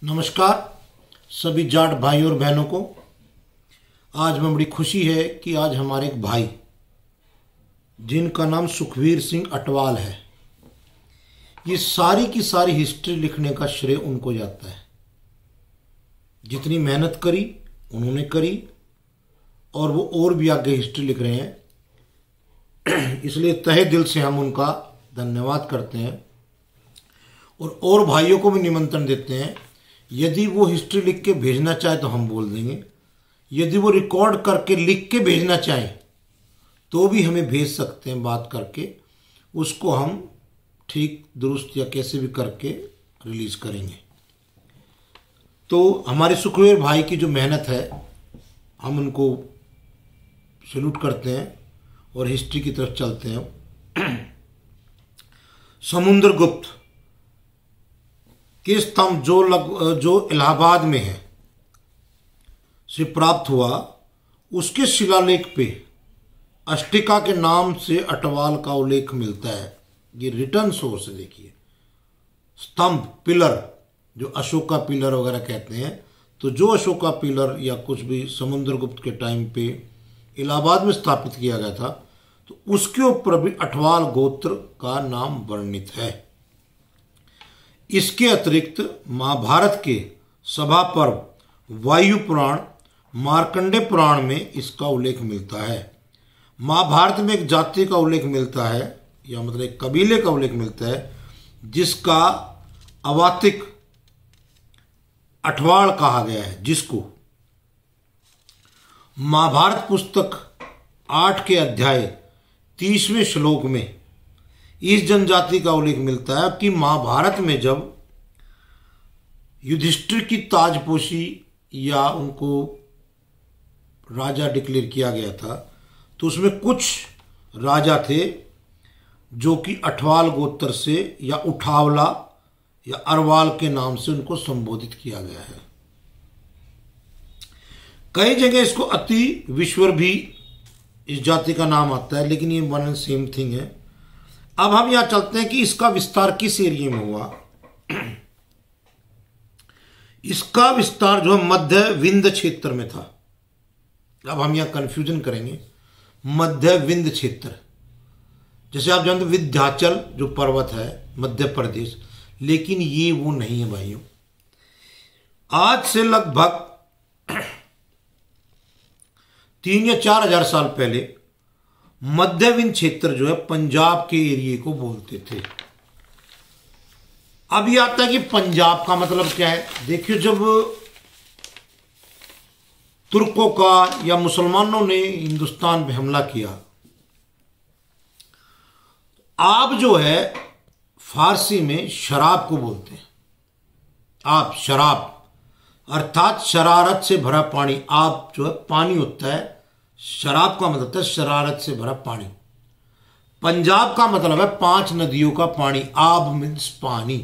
नमस्कार सभी जाट भाई और बहनों को। आज में बड़ी खुशी है कि आज हमारे एक भाई जिनका नाम सुखवीर सिंह अटवाल है, ये सारी की सारी हिस्ट्री लिखने का श्रेय उनको जाता है। जितनी मेहनत करी उन्होंने करी और वो और भी आगे हिस्ट्री लिख रहे हैं, इसलिए तहे दिल से हम उनका धन्यवाद करते हैं और भाइयों को भी निमंत्रण देते हैं। यदि वो हिस्ट्री लिख के भेजना चाहे तो हम बोल देंगे, यदि वो रिकॉर्ड करके लिख के भेजना चाहे तो भी हमें भेज सकते हैं। बात करके उसको हम ठीक दुरुस्त या कैसे भी करके रिलीज करेंगे। तो हमारे सुखवीर भाई की जो मेहनत है हम उनको सैल्यूट करते हैं और हिस्ट्री की तरफ चलते हैं। समुद्रगुप्त के स्तंभ जो इलाहाबाद में है से प्राप्त हुआ, उसके शिलालेख पे अष्टिका के नाम से अटवाल का उल्लेख मिलता है। ये रिटर्न सोर्स है। देखिए, स्तंभ पिलर जो अशोका पिलर वगैरह कहते हैं, तो जो अशोका पिलर या कुछ भी समुद्रगुप्त के टाइम पे इलाहाबाद में स्थापित किया गया था, तो उसके ऊपर भी अटवाल गोत्र का नाम वर्णित है। इसके अतिरिक्त महाभारत के सभा पर्व, वायु पुराण, मार्कंडे पुराण में इसका उल्लेख मिलता है। महाभारत में एक जाति का उल्लेख मिलता है, या मतलब एक कबीले का उल्लेख मिलता है जिसका अवातिक अठवाल कहा गया है, जिसको महाभारत पुस्तक 8 के अध्याय 30वें श्लोक में इस जनजाति का उल्लेख मिलता है कि महाभारत में जब युधिष्ठिर की ताजपोशी या उनको राजा डिक्लेयर किया गया था, तो उसमें कुछ राजा थे जो कि अठवाल गोत्र से या उठावला या अरवाल के नाम से उनको संबोधित किया गया है। कई जगह इसको अति विश्वर भी इस जाति का नाम आता है, लेकिन ये वन एंड सेम थिंग है। अब हम यहां चलते हैं कि इसका विस्तार किस एरिया में हुआ। इसका विस्तार जो है मध्य विंध्य क्षेत्र में था। अब हम यहां कंफ्यूजन करेंगे, मध्य विंध्य क्षेत्र, जैसे आप जानते विंध्याचल जो पर्वत है मध्य प्रदेश, लेकिन ये वो नहीं है भाइयों। आज से लगभग 3 या 4 हजार साल पहले मध्य विंध्य क्षेत्र जो है पंजाब के एरिया को बोलते थे। अब ये आता है कि पंजाब का मतलब क्या है। देखिए, जब तुर्कों का या मुसलमानों ने हिंदुस्तान पे हमला किया, आप जो है फारसी में शराब को बोलते हैं। आप शराब अर्थात शरारत से भरा पानी। आप जो है पानी होता है, शराब का मतलब है शरारत से भरा पानी। पंजाब का मतलब है 5 नदियों का पानी। आब मीन्स पानी।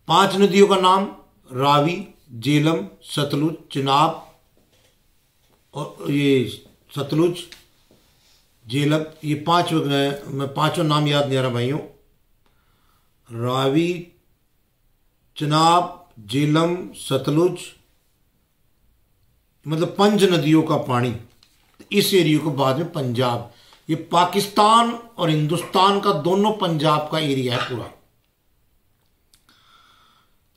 5 नदियों का नाम रावी, झेलम, सतलुज, चिनाब, और ये सतलुज, झेलम, ये 5 मैं पांचों नाम याद नहीं आ रहा भाइयों। रावी, चिनाब, झेलम, सतलुज, मतलब 5 नदियों का पानी। इस एरिया को बाद में पंजाब, ये पाकिस्तान और हिंदुस्तान का दोनों पंजाब का एरिया है पूरा।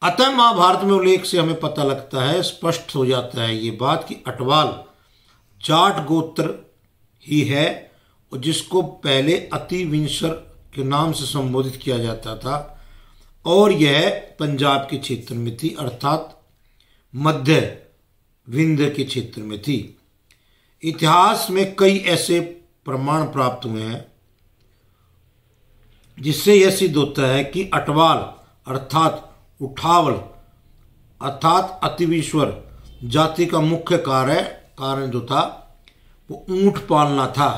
अतः महाभारत में उल्लेख से हमें पता लगता है, स्पष्ट हो जाता है ये बात कि अटवाल जाट गोत्र ही है, और जिसको पहले अति विंशर के नाम से संबोधित किया जाता था, और यह पंजाब के क्षेत्र में थी, अर्थात मध्य विंध्य के क्षेत्र में थी। इतिहास में कई ऐसे प्रमाण प्राप्त हुए हैं जिससे यह सिद्ध होता है कि अटवाल अर्थात उठावल अर्थात अतिविश्वर जाति का मुख्य कारण जो था वो ऊंट पालना था।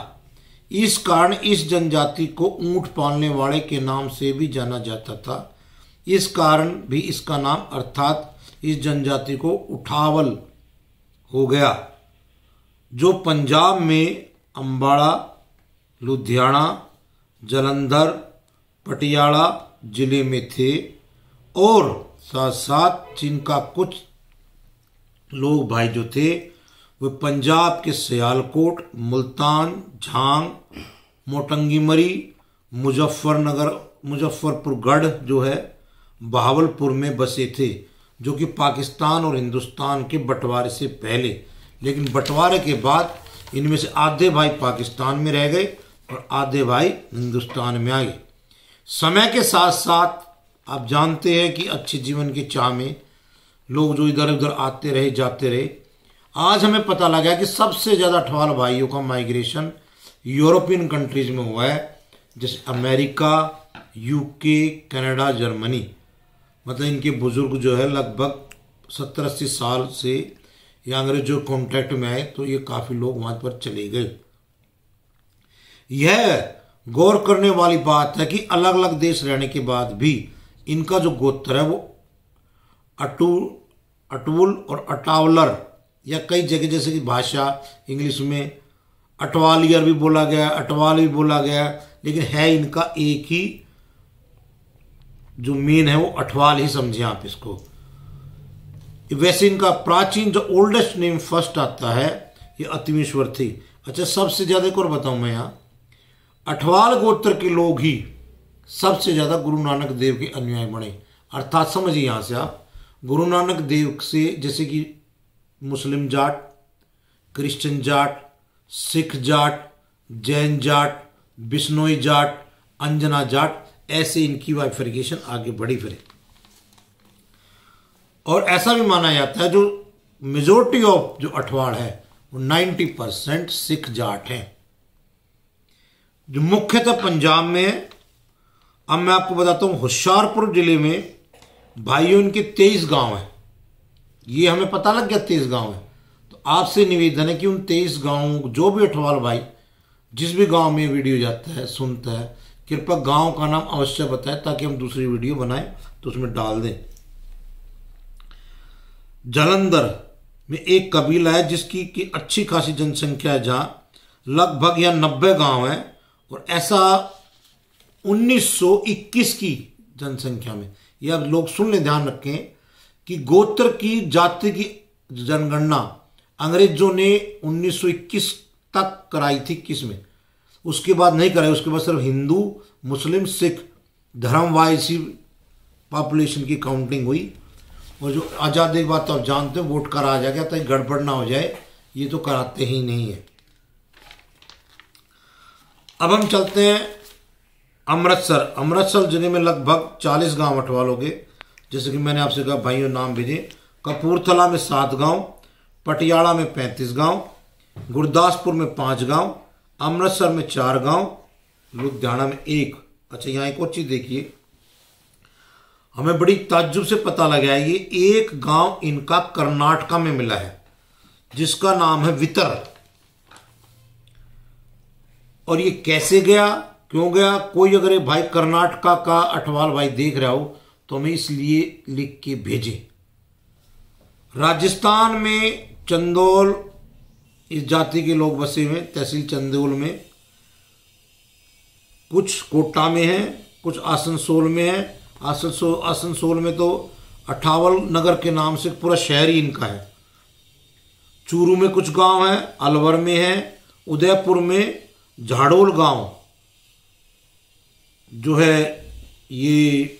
इस कारण इस जनजाति को ऊंट पालने वाले के नाम से भी जाना जाता था। इस कारण भी इसका नाम अर्थात इस जनजाति को उठावल हो गया, जो पंजाब में अंबाला, लुधियाना, जलंधर, पटियाला जिले में थे और साथ साथ जिनका कुछ लोग भाई जो थे वे पंजाब के सियालकोट, मुल्तान, झांग, मोटंगीमरी, मुजफ्फरपुरगढ़ जो है बहावलपुर में बसे थे, जो कि पाकिस्तान और हिंदुस्तान के बंटवारे से पहले। लेकिन बंटवारे के बाद इनमें से आधे भाई पाकिस्तान में रह गए और आधे भाई हिंदुस्तान में आ गए। समय के साथ साथ आप जानते हैं कि अच्छे जीवन की चाह में लोग जो इधर उधर आते रहे जाते रहे। आज हमें पता लगा कि सबसे ज़्यादा अठवाल भाइयों का माइग्रेशन यूरोपियन कंट्रीज में हुआ है, जैसे अमेरिका, यूके, कनाडा, जर्मनी। मतलब इनके बुजुर्ग जो है लगभग 70-80 साल से या अंग्रेजों कॉन्टैक्ट में आए तो ये काफ़ी लोग वहाँ पर चले गए। यह गौर करने वाली बात है कि अलग अलग देश रहने के बाद भी इनका जो गोत्र है वो अटवुल और अटावलर, या कई जगह जैसे कि भाषा इंग्लिश में अटवालियर भी बोला गया, अटवाल भी बोला गया, लेकिन है इनका एक ही जो मेन है वो अठवाल ही समझे आप इसको। वैसे इनका प्राचीन जो ओल्डेस्ट नेम फर्स्ट आता है ये अतिमेश्वर थे। अच्छा, सबसे ज्यादा एक और बताऊं मैं यहाँ, अठवाल गोत्र के लोग ही सबसे ज्यादा गुरु नानक देव के अनुयायी बने। अर्थात समझिए यहाँ से आप, गुरु नानक देव से जैसे कि मुस्लिम जाट, क्रिश्चियन जाट, सिख जाट, जैन जाट, बिश्नोई जाट, अंजना जाट, ऐसे इनकी बाइफर्केशन आगे बढ़ी फिरे। और ऐसा भी माना जाता है जो मेजोरिटी ऑफ जो अठवाड़ है वो 90% सिख जाट हैं, जो मुख्यतः पंजाब में है। अब मैं आपको बताता हूं, होशियारपुर जिले में भाइयों इनके 23 गांव हैं। ये हमें पता लग गया 23 गांव है। तो आपसे निवेदन है कि उन 23 गांवों जो भी अठवाल भाई जिस भी गांव में वीडियो जाता है सुनता है, कृपया गांव का नाम अवश्य बताएं ताकि हम दूसरी वीडियो बनाएं तो उसमें डाल दें। जालंधर में एक कबीला है जिसकी की अच्छी खासी जनसंख्या है, जहां लगभग या 90 गांव हैं, और ऐसा 1921 की जनसंख्या में। यह अब लोग सुन लें, ध्यान रखें कि गोत्र की जाति की जनगणना अंग्रेजों ने 1921 तक कराई थी, किस में, उसके बाद नहीं कराई। उसके बाद सिर्फ हिंदू, मुस्लिम, सिख धर्म वाइज ही पॉपुलेशन की काउंटिंग हुई। और जो आज़ादी की बात तो आप जानते हो, वोट करा आ जाएगा ताकि गड़बड़ ना हो जाए, ये तो कराते ही नहीं है। अब हम चलते हैं अमृतसर। अमृतसर जिले में लगभग 40 गांव अठवालों के, जैसे कि मैंने आपसे कहा भाइयों नाम भेजे। कपूरथला में 7 गांव, पटियाला में 35 गांव, गुरदासपुर में 5 गांव, अमृतसर में 4 गांव, लुधियाना में 1। अच्छा, यहाँ एक और चीज देखिए, हमें बड़ी ताज्जुब से पता लगा है ये एक गांव इनका कर्नाटका में मिला है जिसका नाम है वितर। और ये कैसे गया, क्यों गया, कोई अगर भाई कर्नाटका का अठवाल भाई देख रहा हो तो हमें इसलिए लिख के भेजे। राजस्थान में चंदौल इस जाति के लोग बसे हुए, तहसील चंदौल में, कुछ कोटा में है, कुछ आसनसोल में है। आसनसोल में तो अठावल नगर के नाम से पूरा शहर ही इनका है। चूरू में कुछ गांव है, अलवर में है, उदयपुर में झाड़ोल गांव जो है ये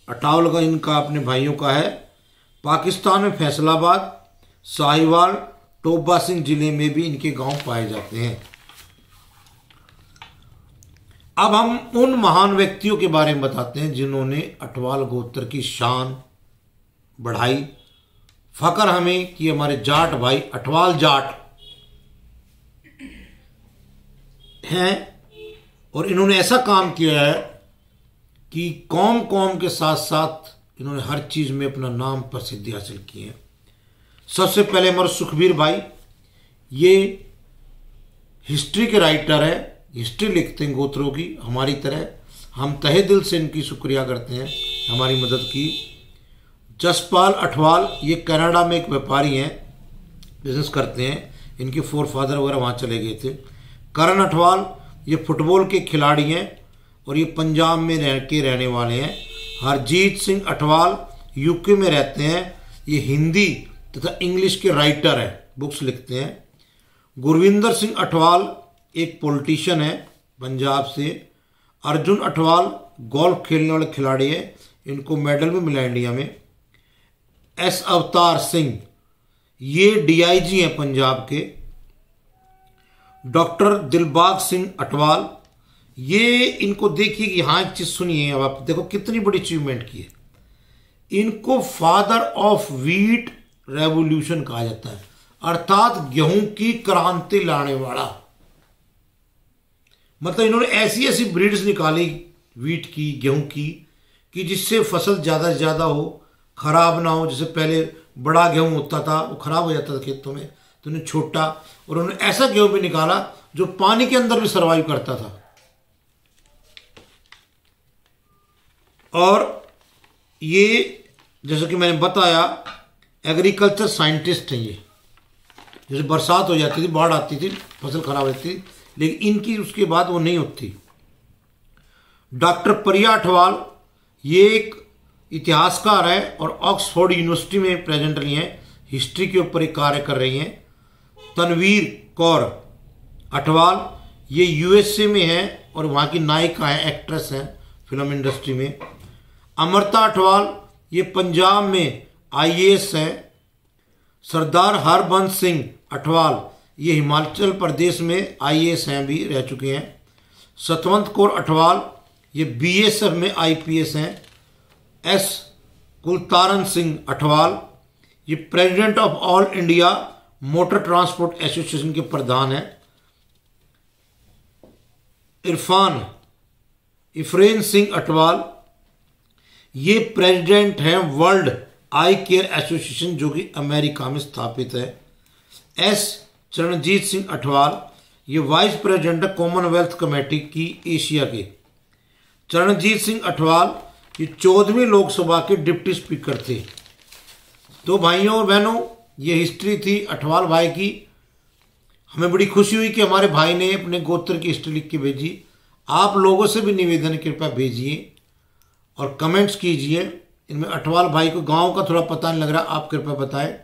अठावल का इनका अपने भाइयों का है। पाकिस्तान में फैसलाबाद, साहिवाल, टोबा सिंह जिले में भी इनके गांव पाए जाते हैं। अब हम उन महान व्यक्तियों के बारे में बताते हैं जिन्होंने अठवाल गोत्र की शान बढ़ाई। फकर हमें कि हमारे जाट भाई अठवाल जाट हैं, और इन्होंने ऐसा काम किया है कि कौम के साथ साथ इन्होंने हर चीज में अपना नाम प्रसिद्धि हासिल की है। सबसे पहले हमारे सुखबीर भाई, ये हिस्ट्री के राइटर है, हिस्ट्री लिखते हैं गोत्रों की हमारी तरह। हम तहे दिल से इनकी शुक्रिया करते हैं, हमारी मदद की। जसपाल अठवाल, ये कनाडा में एक व्यापारी हैं, बिजनेस करते हैं, इनके फोर फादर वगैरह वहाँ चले गए थे। करण अठवाल, ये फुटबॉल के खिलाड़ी हैं और ये पंजाब में रहने वाले हैं। हरजीत सिंह अठवाल, यूके में रहते हैं। ये हिंदी तथा इंग्लिश के राइटर हैं, बुक्स लिखते हैं। गुरविंदर सिंह अठवाल एक पॉलिटिशियन है पंजाब से। अर्जुन अठवाल गोल्फ खेलने वाले खिलाड़ी हैं, इनको मेडल भी मिला इंडिया में। एस अवतार सिंह ये डीआईजी हैं पंजाब के। डॉक्टर दिलबाग सिंह अठवाल, ये इनको देखिए कि यहाँ एक चीज सुनिए, अब आप देखो कितनी बड़ी अचीवमेंट की है। इनको फादर ऑफ व्हीट रेवोल्यूशन कहा जाता है, अर्थात गेहूं की क्रांति लाने वाला। मतलब इन्होंने ऐसी ऐसी ब्रीड्स निकाली व्हीट की, गेहूं की, कि जिससे फसल ज्यादा से ज्यादा हो, खराब ना हो। जैसे पहले बड़ा गेहूं होता था वो खराब हो जाता था खेतों में, तो उन्हें छोटा, और उन्होंने ऐसा गेहूं भी निकाला जो पानी के अंदर भी सर्वाइव करता था। और ये जैसे कि मैंने बताया एग्रीकल्चर साइंटिस्ट हैं ये। जैसे बरसात हो जाती थी, बाढ़ आती थी, फसल खराब होती थी, लेकिन इनकी उसके बाद वो नहीं होती। डॉक्टर प्रिया अठवाल ये एक इतिहासकार है और ऑक्सफोर्ड यूनिवर्सिटी में प्रेजेंटली हैं, हिस्ट्री के ऊपर एक कार्य कर रही हैं। तनवीर कौर अठवाल ये यूएसए में है और वहाँ की नायिका है, एक्ट्रेस हैं फिल्म इंडस्ट्री में। अमृता अठवाल ये पंजाब में आईएएस हैं। सरदार हरबंस सिंह अठवाल ये हिमाचल प्रदेश में आईएएस हैं, भी रह चुके हैं। सतवंत कौर अठवाल ये बीएसएफ में आईपीएस हैं। एस कुलतारन सिंह अठवाल ये president of all India motor transport association के प्रधान हैं। इफरेन सिंह अठवाल ये प्रेसिडेंट हैं वर्ल्ड आई केयर एसोसिएशन, जो कि अमेरिका में स्थापित है। एस चरणजीत सिंह अठवाल ये वाइस प्रेसिडेंट है कॉमनवेल्थ कमेटी की एशिया के। चरणजीत सिंह अठवाल ये 14वीं लोकसभा के डिप्टी स्पीकर थे। तो भाइयों और बहनों ये हिस्ट्री थी अठवाल भाई की। हमें बड़ी खुशी हुई कि हमारे भाई ने अपने गोत्र की हिस्ट्री लिख के भेजी। आप लोगों से भी निवेदन कृपया भेजिए और कमेंट्स कीजिए। इनमें अठवाल भाई को गांव का थोड़ा पता नहीं लग रहा, आप कृपया बताएं।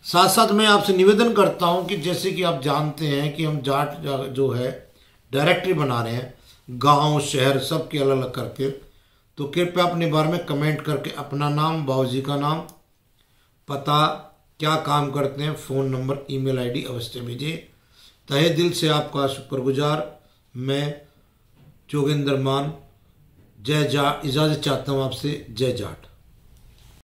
साथ साथ मैं आपसे निवेदन करता हूं कि जैसे कि आप जानते हैं कि हम जाट जो है डायरेक्टरी बना रहे हैं, गांव शहर सब के अलग अलग करके, तो कृपया अपने बारे में कमेंट करके अपना नाम, बाबूजी का नाम, पता, क्या काम करते हैं, फ़ोन नंबर, ईमेल आईडी अवश्य भेजिए। तहे दिल से आपका शुक्रगुजार मैं जोगेंद्र मान। जय जाट, इजाज़त चाहता हूँ आपसे। जय जाट।